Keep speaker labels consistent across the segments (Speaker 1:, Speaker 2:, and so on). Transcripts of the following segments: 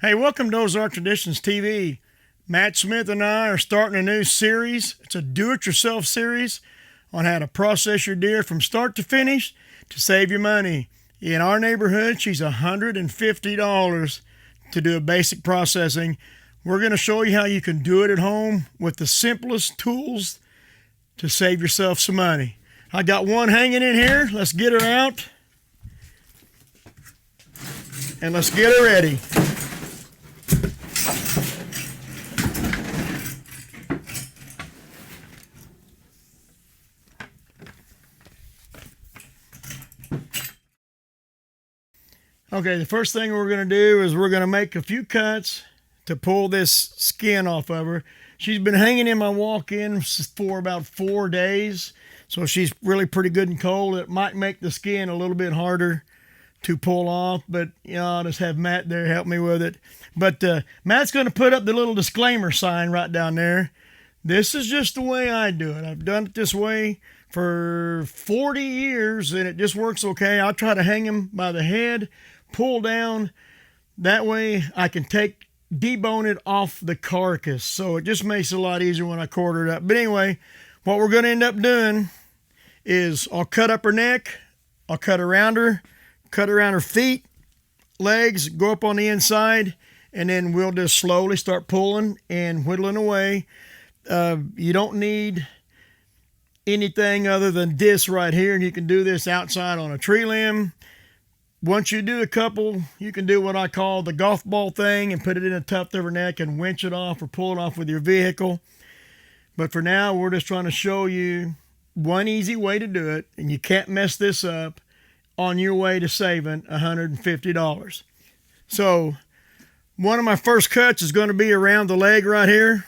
Speaker 1: Hey, welcome to Ozark Traditions TV. Matt Smith and I are starting a new series. It's a do-it-yourself series on how to process your deer from start to finish to save your money. In our neighborhood, she's $150 to do a basic processing. We're going to show you how you can do it at home with the simplest tools to save yourself some money. I got one hanging in here. Let's get her out. And let's get her ready. Okay, the first thing we're going to do is we're going to make a few cuts to pull this skin off of her. She's been hanging in my walk-in for about 4 days, so she's really pretty good and cold. It might make the skin a little bit harder to pull off, but I'll just have Matt there help me with it. But Matt's going to put up the little disclaimer sign right down there. This is just the way I do it. I've done it this way for 40 years, and it just works okay. I'll try to hang him by the head, pull down. That way I can debone it off the carcass. So it just makes it a lot easier when I quarter it up. But anyway, what we're going to end up doing is I'll cut up her neck, I'll cut around her feet, legs, go up on the inside, and then we'll just slowly start pulling and whittling away. You don't need anything other than this right here, and you can do this outside on a tree limb. Once you do a couple, you can do what I call the golf ball thing and put it in a tuft of her neck and winch it off or pull it off with your vehicle. But for now, we're just trying to show you one easy way to do it, and you can't mess this up on your way to saving $150. So one of my first cuts is going to be around the leg right here.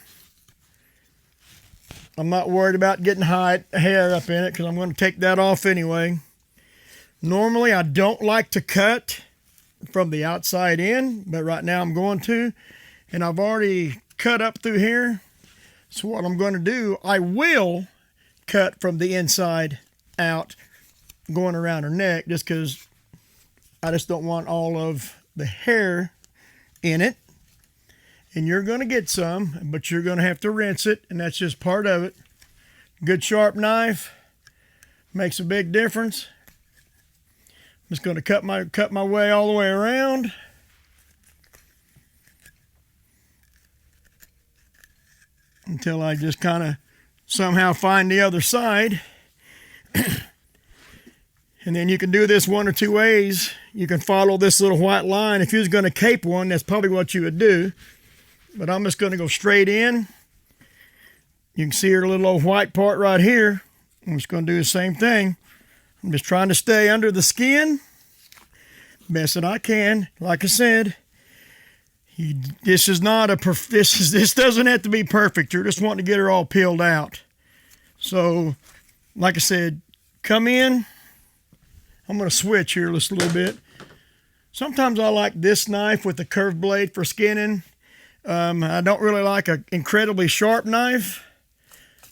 Speaker 1: I'm not worried about getting hair up in it because I'm going to take that off anyway. Normally, I don't like to cut from the outside in, but right now I'm going to. And I've already cut up through here. So what I'm going to do, I will cut from the inside out, going around her neck, just because I just don't want all of the hair in it. And you're going to get some, but you're going to have to rinse it, and that's just part of it. Good sharp knife makes a big difference. I'm just going to cut my way all the way around. Until I just kind of somehow find the other side. And then you can do this one or two ways. You can follow this little white line. If you was going to cape one, that's probably what you would do. But I'm just going to go straight in. You can see her little old white part right here. I'm just going to do the same thing. I'm just trying to stay under the skin best that I can. Like I said, this doesn't have to be perfect. You're just wanting to get her all peeled out. So, like I said, come in. I'm going to switch here just a little bit. Sometimes I like this knife with the curved blade for skinning. I don't really like an incredibly sharp knife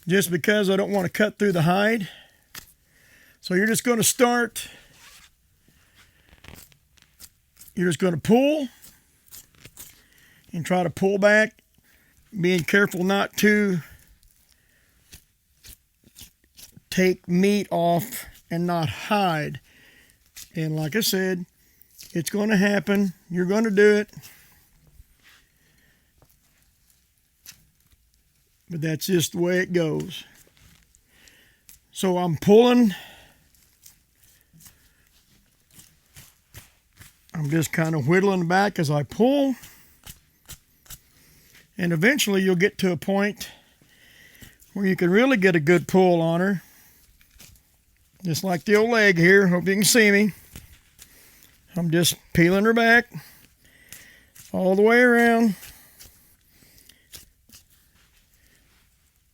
Speaker 1: just because I don't want to cut through the hide. So you're just going to start. You're just going to pull and try to pull back, being careful not to take meat off and not hide. And like I said, it's going to happen. You're going to do it. But that's just the way it goes. So I'm pulling. I'm just kind of whittling back as I pull. And eventually you'll get to a point where you can really get a good pull on her. Just like the old leg here. Hope you can see me. I'm just peeling her back all the way around.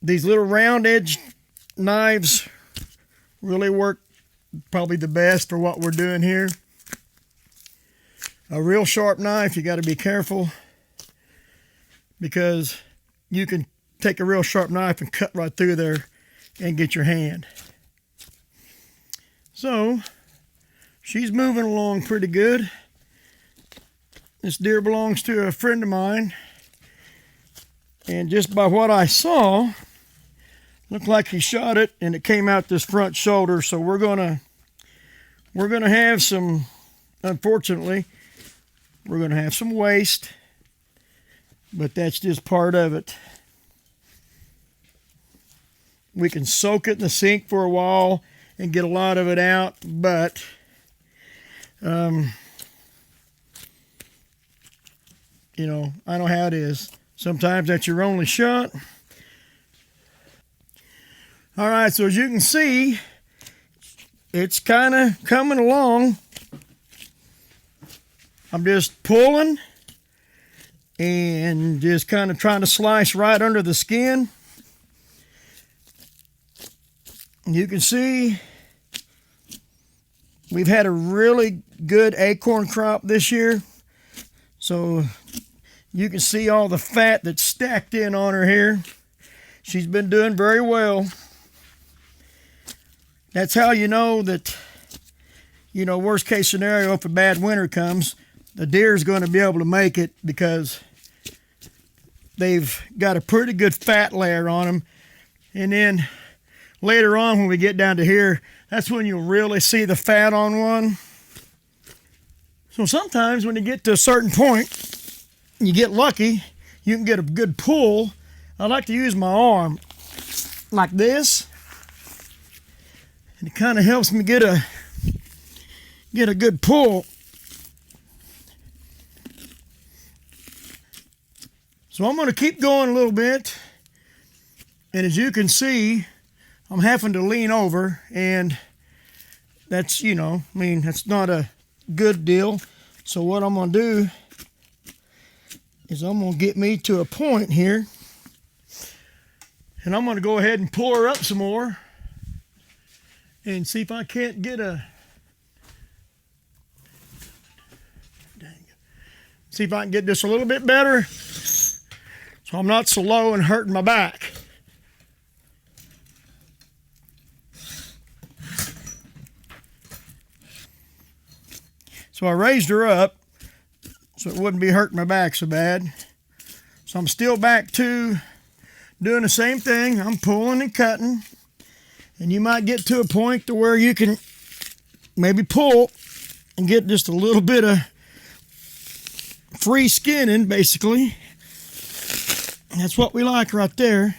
Speaker 1: These little round edge knives really work probably the best for what we're doing here. A real sharp knife, you got to be careful because you can take a real sharp knife and cut right through there and get your hand. So she's moving along pretty good. This deer belongs to a friend of mine. And just by what I saw, looked like he shot it and it came out this front shoulder. So we're gonna have some, unfortunately, we're gonna have some waste, but that's just part of it. We can soak it in the sink for a while and get a lot of it out, but you know, I know how it is. Sometimes that's your only shot. All right, so as you can see, it's kind of coming along. I'm just pulling and just kind of trying to slice right under the skin. You can see we've had a really good acorn crop this year. So you can see all the fat that's stacked in on her here. She's been doing very well. That's how you know that, you know, worst case scenario, if a bad winter comes, the deer's going to be able to make it because they've got a pretty good fat layer on them. And then later on when we get down to here, that's when you'll really see the fat on one. So sometimes when you get to a certain point, you get lucky, you can get a good pull. I like to use my arm like this, and it kind of helps me get a good pull. So I'm going to keep going a little bit, and as you can see, I'm having to lean over, and that's, you know, I mean, that's not a good deal. So what I'm going to do is I'm going to get me to a point here, and I'm going to go ahead and pull her up some more and see if I can't get see if I can get this a little bit better so I'm not so low and hurting my back. So I raised her up so it wouldn't be hurting my back so bad. So I'm still back to doing the same thing. I'm pulling and cutting. And you might get to a point to where you can maybe pull and get just a little bit of free skinning, basically. That's what we like right there.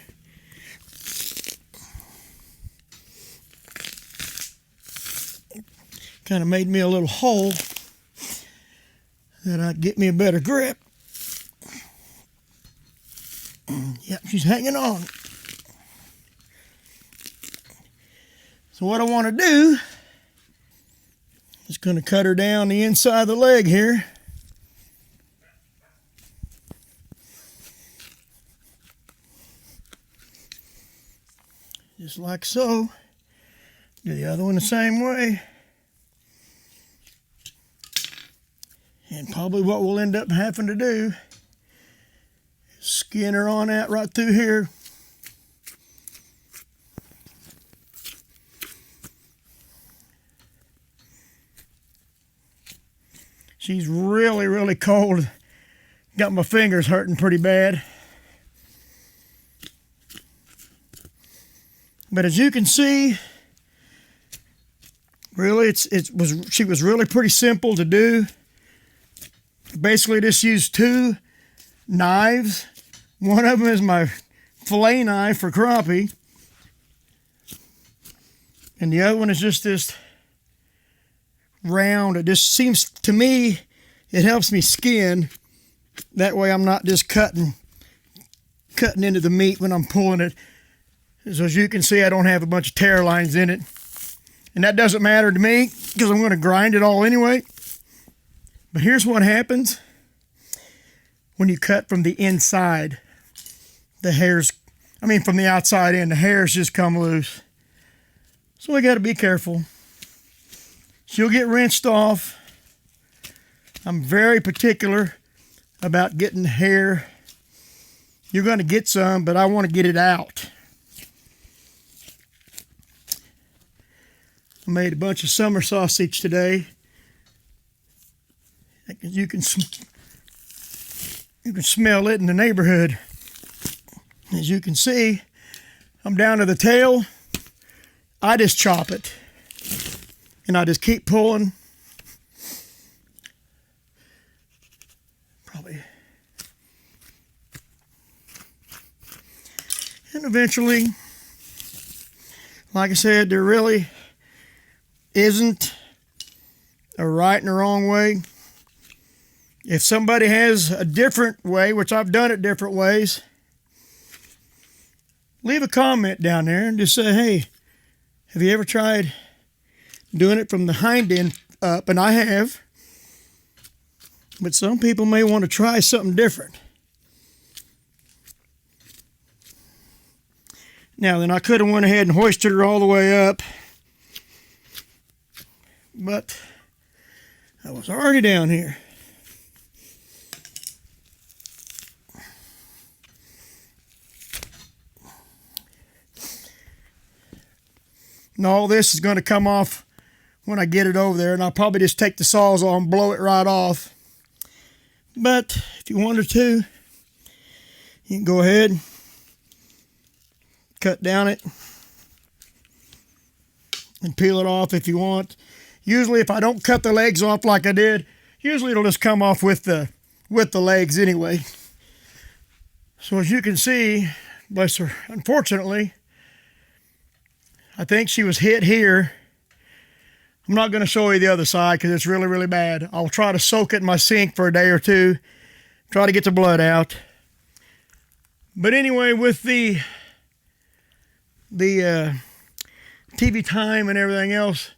Speaker 1: Kind of made me a little hole that I'd get me a better grip. Yep, she's hanging on. So what I want to do is going to cut her down the inside of the leg here. Just like so. Do the other one the same way. And probably what we'll end up having to do is skin her on out right through here. She's really, really cold. Got my fingers hurting pretty bad. But as you can see, really she was really pretty simple to do. Basically just used two knives. One of them is my fillet knife for crappie. And the other one is just this round. It just seems to me, it helps me skin. That way I'm not just cutting into the meat when I'm pulling it. So as you can see, I don't have a bunch of tear lines in it. And that doesn't matter to me because I'm going to grind it all anyway. But here's what happens when you cut from the inside. The hairs, from the outside in, the hairs just come loose. So we got to be careful. She'll get rinsed off. I'm very particular about getting the hair. You're going to get some, but I want to get it out. I made a bunch of summer sausage today. You can You can smell it in the neighborhood. As you can see, I'm down to the tail. I just chop it. And I just keep pulling. Probably. And eventually, like I said, there really isn't a right and a wrong way. If somebody has a different way, which I've done it different ways, leave a comment down there and just say, hey, have you ever tried doing it from the hind end up? And I have. But some people may want to try something different. Now then, I could have went ahead and hoisted her all the way up, but I was already down here. And all this is going to come off when I get it over there, and I'll probably just take the sawzall and blow it right off. But if you wanted to, you can go ahead, cut down it, and peel it off if you want. Usually if I don't cut the legs off like I did, usually it'll just come off with the legs anyway. So as you can see, bless her, unfortunately, I think she was hit here. I'm not going to show you the other side because it's really, really bad. I'll try to soak it in my sink for a day or two, try to get the blood out. But anyway, with the TV time and everything else,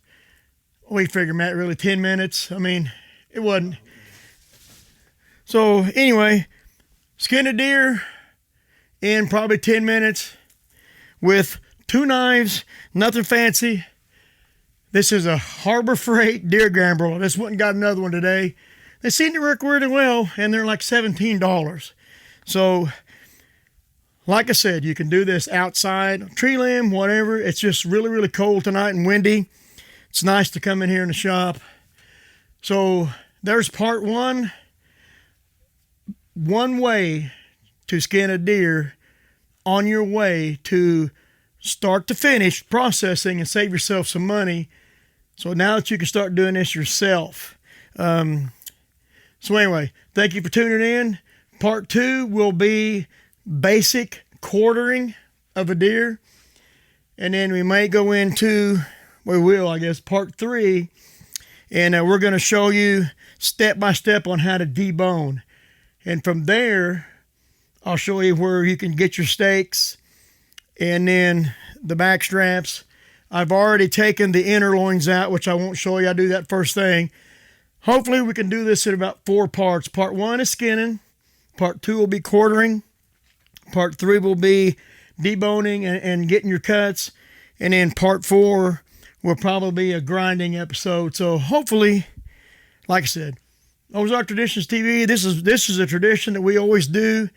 Speaker 1: we figured, Matt, really 10 minutes. I mean, it wasn't. So anyway, skin a deer in probably 10 minutes with 2 knives, nothing fancy. This is a Harbor Freight deer gambrel. I just went and got another one today. They seem to work really well, and they're like $17. So, like I said, you can do this outside, tree limb, whatever. It's just really, really cold tonight and windy. It's nice to come in here in the shop. So, there's part one. One way to skin a deer on your way to start to finish processing and save yourself some money. So now that you can start doing this yourself. So anyway, thank you for tuning in. Part 2 will be basic quartering of a deer. And then we may go into, we will, I guess, part 3. And we're going to show you step by step on how to debone. And from there, I'll show you where you can get your steaks and then the back straps. I've already taken the inner loins out, which I won't show you. I do that first thing. Hopefully we can do this in about 4 parts. Part 1 is skinning. Part 2 will be quartering. Part 3 will be deboning and getting your cuts. And then part 4 will probably be a grinding episode. So hopefully, like I said, Ozark Traditions TV, this is a tradition that we always do.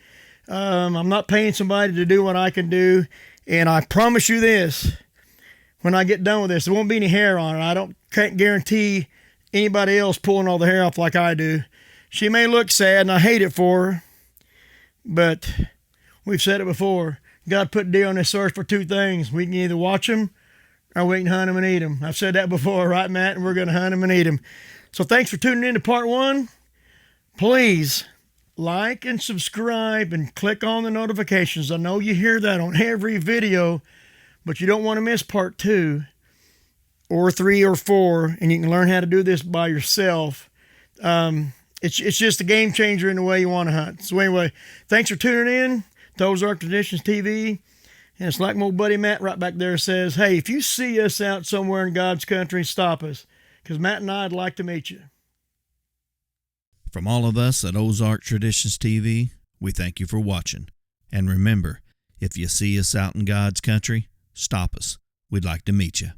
Speaker 1: I'm not paying somebody to do what I can do. And I promise you this, when I get done with this, there won't be any hair on it. Can't guarantee anybody else pulling all the hair off like I do. She may look sad, and I hate it for her, but we've said it before. God put deer on this earth for 2 things. We can either watch them or we can hunt them and eat them. I've said that before, right, Matt? And we're going to hunt them and eat them. So thanks for tuning in to part 1. Please like and subscribe and click on the notifications. I know you hear that on every video, but you don't want to miss part 2 or 3 or 4, and you can learn how to do this by yourself. It's just a game changer in the way you want to hunt. So anyway, thanks for tuning in to Ozark Traditions TV. And it's like my old buddy Matt right back there says, hey, if you see us out somewhere in God's country, stop us, because Matt and I'd like to meet you.
Speaker 2: From all of us at Ozark Traditions TV, we thank you for watching. And remember, if you see us out in God's country, stop us. We'd like to meet you.